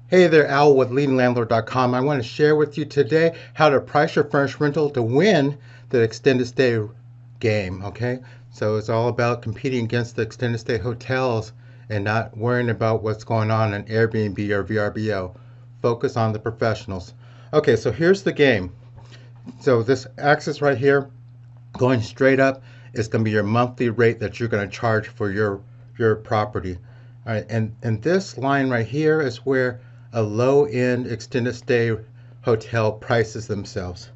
Hey there, Al with leadinglandlord.com. I want to share with you today how to price your furnished rental to win the extended stay game. Okay, so it's all about competing against the extended stay hotels and not worrying about what's going on in Airbnb or VRBO. Focus on the professionals. Okay, so here's the game. So this axis right here, going straight up, is going to be your monthly rate that you're going to charge for your property. All right, and this line right here is where a low-end extended stay hotel prices themselves.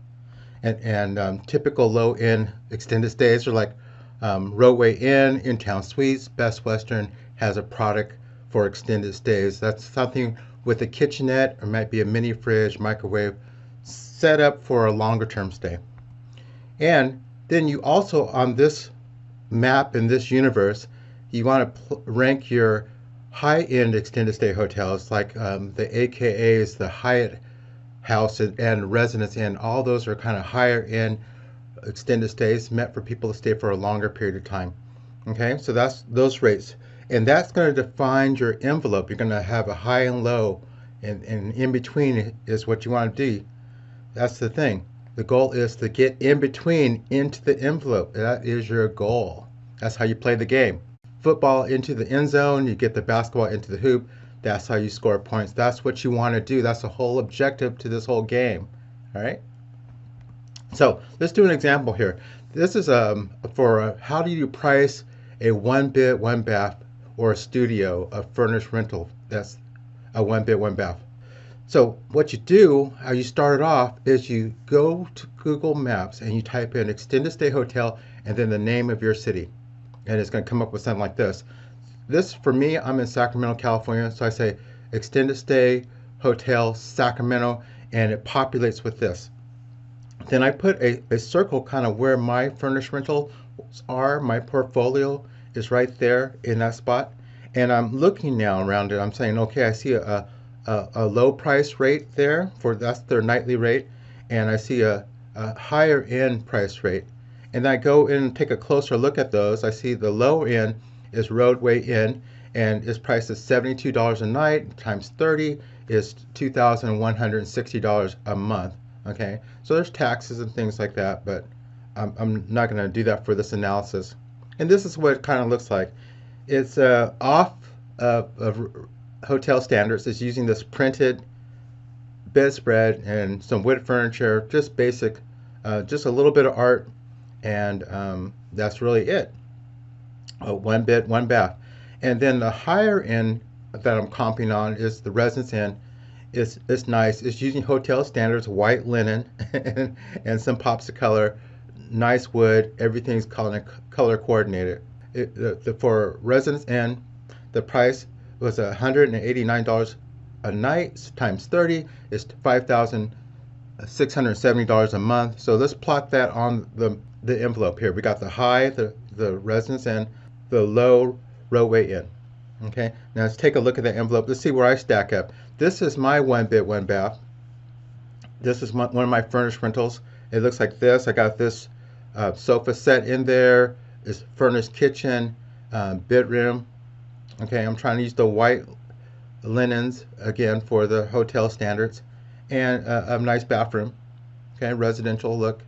And typical low-end extended stays are like Rodeway Inn, In-Town Suites, Best Western has a product for extended stays. That's something with a kitchenette or might be a mini fridge, microwave, set up for a longer term stay. And then you also, on this map in this universe, you want to rank your high-end extended stay hotels like the AKAs, the Hyatt House and Residence Inn. All those are kind of higher end extended stays meant for people to stay for a longer period of time. Okay, so that's those rates. And that's going to define your envelope. You're going to have a high and low, and in between is what you want to do. That's the thing. The goal is to get in between into the envelope. That is your goal. That's how you play the game. Football into the end zone, you get the basketball into the hoop. That's how you score points. That's what you want to do. That's the whole objective to this whole game. All right. So let's do an example here. This is for how do you price a one bed, one bath, or a studio, a furnished rental. That's a one bed, one bath. So what you do, how you start it off, is you go to Google Maps and you type in extended stay hotel and then the name of your city. And it's going to come up with something like this. This, for me, I'm in Sacramento, California, so I say extended stay hotel Sacramento, and it populates with this. Then I put a circle kind of where my furnished rentals are. My portfolio is right there in that spot. And I'm looking now around it. I'm saying, okay, I see a low price rate there, for that's their nightly rate. And I see a higher end price rate. And I go in and take a closer look at those. I see the low end is Rodeway Inn, and its price is $72 a night times 30 is $2,160 a month. Okay, so there's taxes and things like that, but I'm not going to do that for this analysis. And this is what it kind of looks like. It's off of hotel standards. It's using this printed bedspread and some wood furniture, just basic, just a little bit of art, and that's really it. One bed, one bath. And then the higher end that I'm comping on is the Residence Inn. It's nice. It's using hotel standards, white linen, and some pops of color, nice wood. Everything's color coordinated. For Residence Inn, the price was $189 a night times 30 is $5,670 a month. So let's plot that on the envelope here. We got the high, the Residence Inn, the low Rodeway Inn. Okay, now let's take a look at the envelope. Let's see where I stack up. This is my one bed, one bath. This is one of my furnished rentals. It looks like this. I got this sofa set in there. It's furnished kitchen, bedroom. Okay, I'm trying to use the white linens again for the hotel standards, and a nice bathroom. Okay, residential look.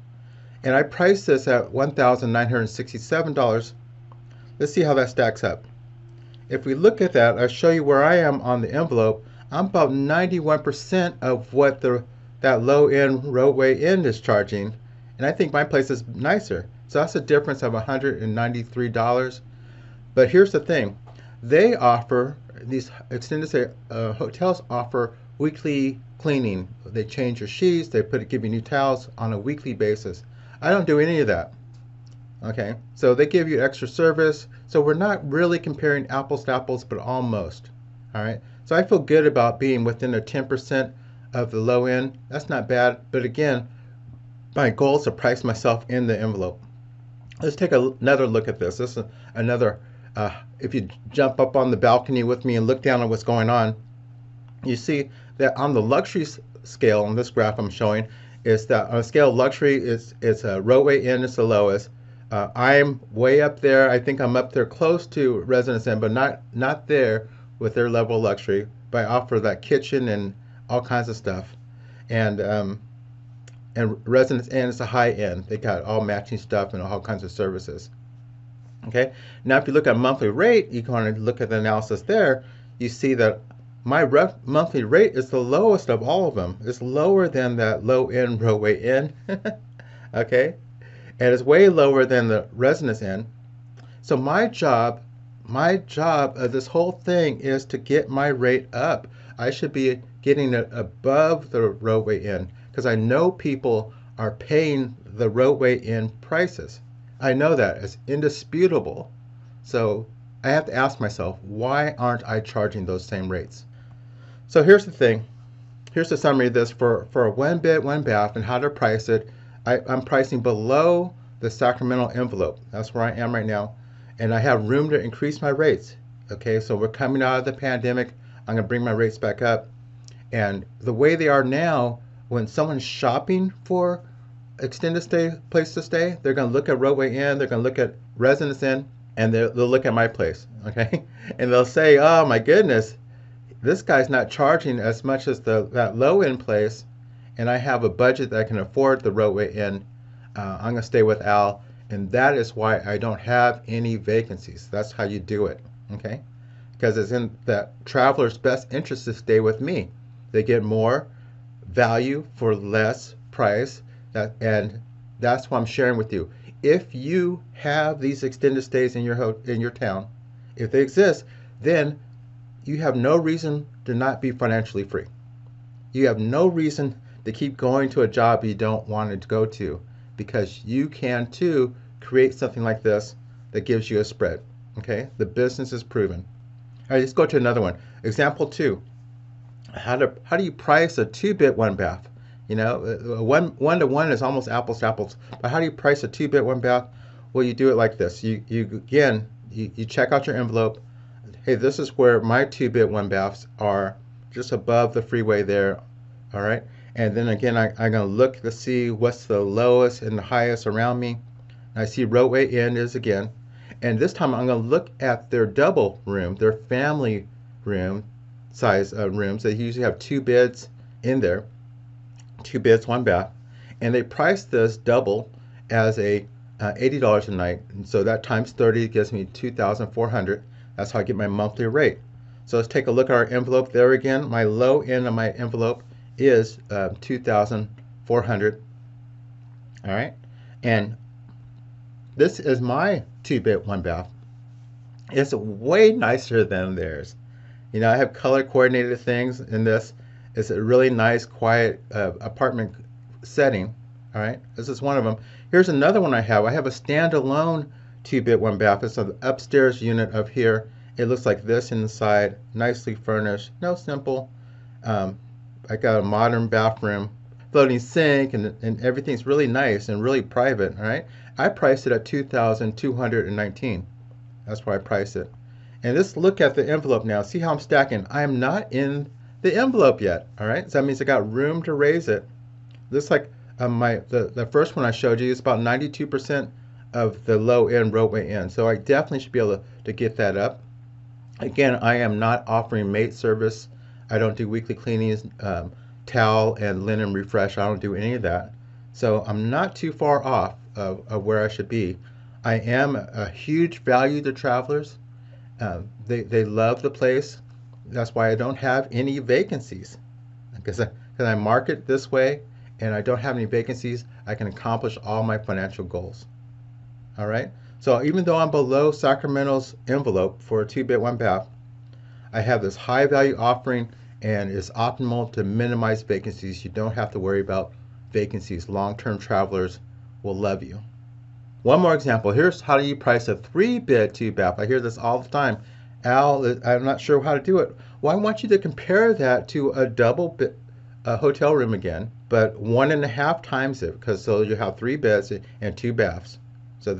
And I priced this at $1,967. Let's see how that stacks up. If we look at that, I'll show you where I am on the envelope. I'm about 91% of what that low-end Rodeway Inn is charging, and I think my place is nicer. So that's a difference of $193. But here's the thing. They offer, these extended stay hotels offer weekly cleaning. They change your sheets, give you new towels on a weekly basis. I don't do any of that. Okay, so they give you extra service. So we're not really comparing apples to apples, but almost. All right, so I feel good about being within a 10% of the low end. That's not bad, but again, my goal is to price myself in the envelope. Let's take another look at this. This is another, if you jump up on the balcony with me and look down at what's going on, you see that on the luxury scale on this graph I'm showing, is that on a scale of luxury, it's a Rodeway Inn is the lowest. I'm way up there. I think I'm up there close to Residence Inn, but not there with their level of luxury. but I offer that kitchen and all kinds of stuff. And Residence Inn is a high end. They got all matching stuff and all kinds of services. Okay. Now, if you look at monthly rate, you kind of look at the analysis there. You see that my monthly rate is the lowest of all of them. It's lower than that low end Roadway Inn. Okay, and it's way lower than the Residence Inn. So my job of this whole thing is to get my rate up. I should be getting it above the Roadway Inn because I know people are paying the Roadway Inn prices. I know that. It's indisputable. So I have to ask myself, why aren't I charging those same rates? So here's the thing. Here's the summary of this for a one bed, one bath and how to price it. I'm pricing below the Sacramento envelope. That's where I am right now. And I have room to increase my rates. Okay, so we're coming out of the pandemic. I'm going to bring my rates back up. And the way they are now, when someone's shopping for extended stay place to stay, they're going to look at Roadway Inn, they're going to look at Residence Inn, and they'll look at my place. Okay, and they'll say, "Oh my goodness, this guy's not charging as much as that low end place, and I have a budget that I can afford the Roadway Inn. I'm going to stay with Al." And that is why I don't have any vacancies. That's how you do it, okay? Because it's in the traveler's best interest to stay with me. They get more value for less price, and that's what I'm sharing with you. If you have these extended stays in your town, if they exist, then you have no reason to not be financially free. You have no reason to keep going to a job you don't want to go to, because you can too create something like this that gives you a spread. Okay, the business is proven. All right, let's go to another one. Example 2. How do you price a 2-bed, 1-bath? You know, one to one is almost apples to apples. But how do you price a 2-bed, 1-bath? Well, you do it like this. You check out your envelope. Hey, this is where my 2-bed, 1-baths are, just above the freeway there. All right. And then again, I'm going to look to see what's the lowest and the highest around me. And I see Roadway Inn is again. And this time I'm going to look at their double room, their family room size rooms. They usually have 2 beds in there, 2 beds, 1 bath. And they price this double as a $80 a night. And so that times 30 gives me $2,400. That's how I get my monthly rate. So let's take a look at our envelope there again. My low end of my envelope is $2,400. All right, and this is my 2-bed, 1-bath. It's way nicer than theirs. You know, I have color coordinated things in this. It's a really nice, quiet apartment setting. All right, this is one of them. Here's another one I have. I have a standalone 2-bed, 1-bath. It's an upstairs unit up here. It looks like this inside, nicely furnished. No, simple. I got a modern bathroom, floating sink, and everything's really nice and really private. All right, I priced it at $2,219. That's where I priced it. And let's look at the envelope now. See how I'm stacking. I am not in the envelope yet. All right, so that means I got room to raise it. Looks like the first one I showed you is about 92% of the low end Roadway Inn. So I definitely should be able to get that up. Again, I am not offering maid service. I don't do weekly cleanings, towel and linen refresh. I don't do any of that. So I'm not too far off of where I should be. I am a huge value to travelers. They love the place. That's why I don't have any vacancies. Because I market this way and I don't have any vacancies, I can accomplish all my financial goals. All right. So even though I'm below Sacramento's envelope for a 2-bed, 1-bath, I have this high value offering, and it's optimal to minimize vacancies. You don't have to worry about vacancies. Long-term travelers will love you. One more example. Here's how do you price a 3-bed, 2-bath. I hear this all the time. Al, I'm not sure how to do it. Well, I want you to compare that to a double hotel room again, but 1.5 times it, because so you have 3 beds and 2 baths. So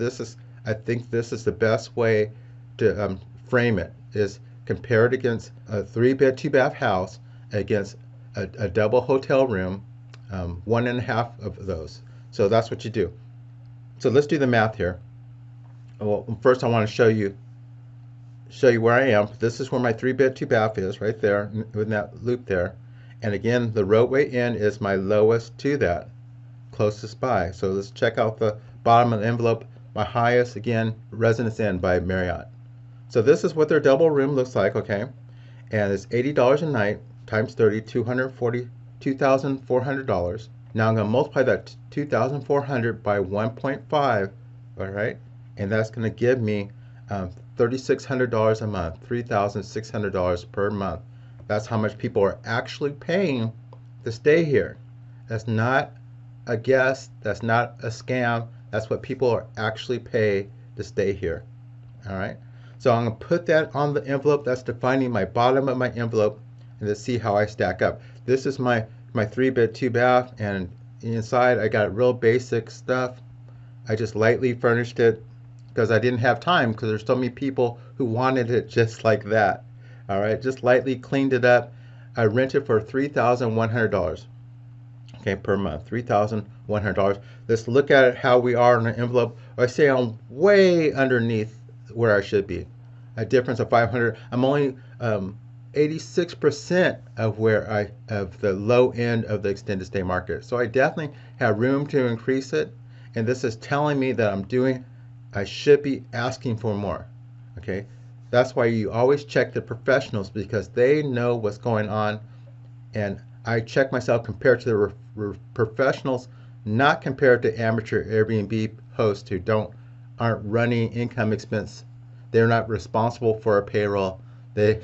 I think this is the best way to frame it, is compare it against a 3-bed, 2-bath house against a double hotel room, 1.5 of those. So that's what you do. So let's do the math here. Well, first I want to show show you where I am. This is where my 3-bed 2-bath is, right there in that loop there. And again, the roadway in is my lowest to that, closest by. So let's check out the bottom of the envelope. My highest, again, Residence Inn by Marriott. So this is what their double room looks like, okay? And it's $80 a night times 30, $2,400. Now I'm going to multiply that 2,400 by 1.5, all right? And that's going to give me $3,600 a month, $3,600 per month. That's how much people are actually paying to stay here. That's not a guess. That's not a scam. That's what people are actually pay to stay here. All right. So I'm going to put that on the envelope. That's defining my bottom of my envelope, and let's see how I stack up. This is my 3-bed 2-bath, and inside I got real basic stuff. I just lightly furnished it because I didn't have time, because there's so many people who wanted it just like that. All right, just lightly cleaned it up. I rented for $3,100. Okay, per month, $3,100. Let's look at it how we are in an envelope. I say I'm way underneath where I should be. A difference of 500. I'm only 86% of of the low end of the extended stay market. So I definitely have room to increase it. And this is telling me that I should be asking for more. Okay, that's why you always check the professionals, because they know what's going on. And I check myself compared to the professionals, not compared to amateur Airbnb hosts who aren't running income expense. They're not responsible for a payroll. They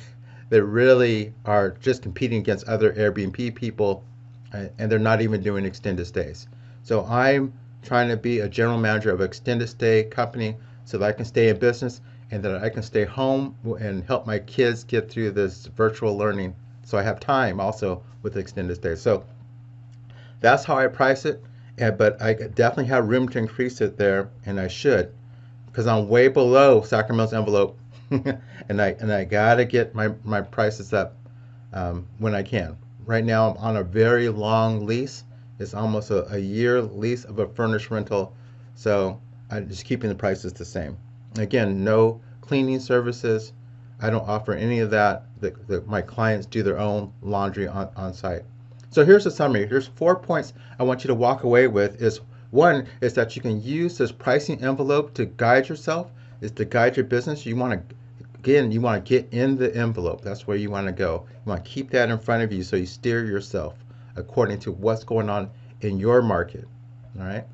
really are just competing against other Airbnb people, and they're not even doing extended stays. So I'm trying to be a general manager of an extended stay company so that I can stay in business and that I can stay home and help my kids get through this virtual learning. So I have time also with extended stay. So that's how I price it. But I definitely have room to increase it there, and I should, because I'm way below Sacramento's envelope, and I gotta get my prices up when I can. Right now I'm on a very long lease. It's almost a year lease of a furnished rental, so I'm just keeping the prices the same. Again, no cleaning services. I don't offer any of that. My clients do their own laundry on site. So here's the summary. Here's 4 points I want you to walk away with. One is that you can use this pricing envelope to guide yourself, is to guide your business. You want to get in the envelope. That's where you want to go. You want to keep that in front of you so you steer yourself according to what's going on in your market. All right.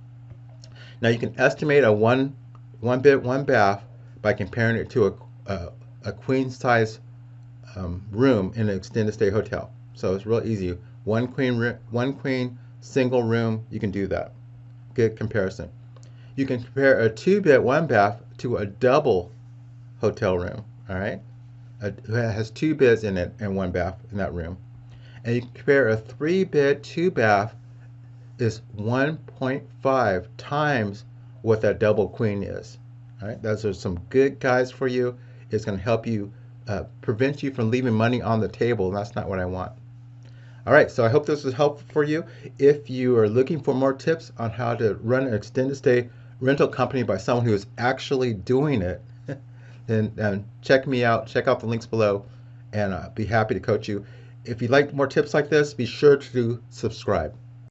Now you can estimate a one bed, 1-bath by comparing it to a queen size room in an extended stay hotel. So it's real easy. One queen single room, you can do that. Good comparison. You can compare a 2-bed, 1-bath to a double hotel room. All right, it has 2 beds in it and 1 bath in that room. And you can compare a 3-bed, 2-bath is 1.5 times what that double queen is. All right, those are some good guides for you. It's going to help you prevent you from leaving money on the table, and that's not what I want. All right, so I hope this was helpful for you. If you are looking for more tips on how to run an extended stay rental company by someone who is actually doing it, then check me out. Check out the links below, and I'll be happy to coach you. If you'd like more tips like this, be sure to subscribe.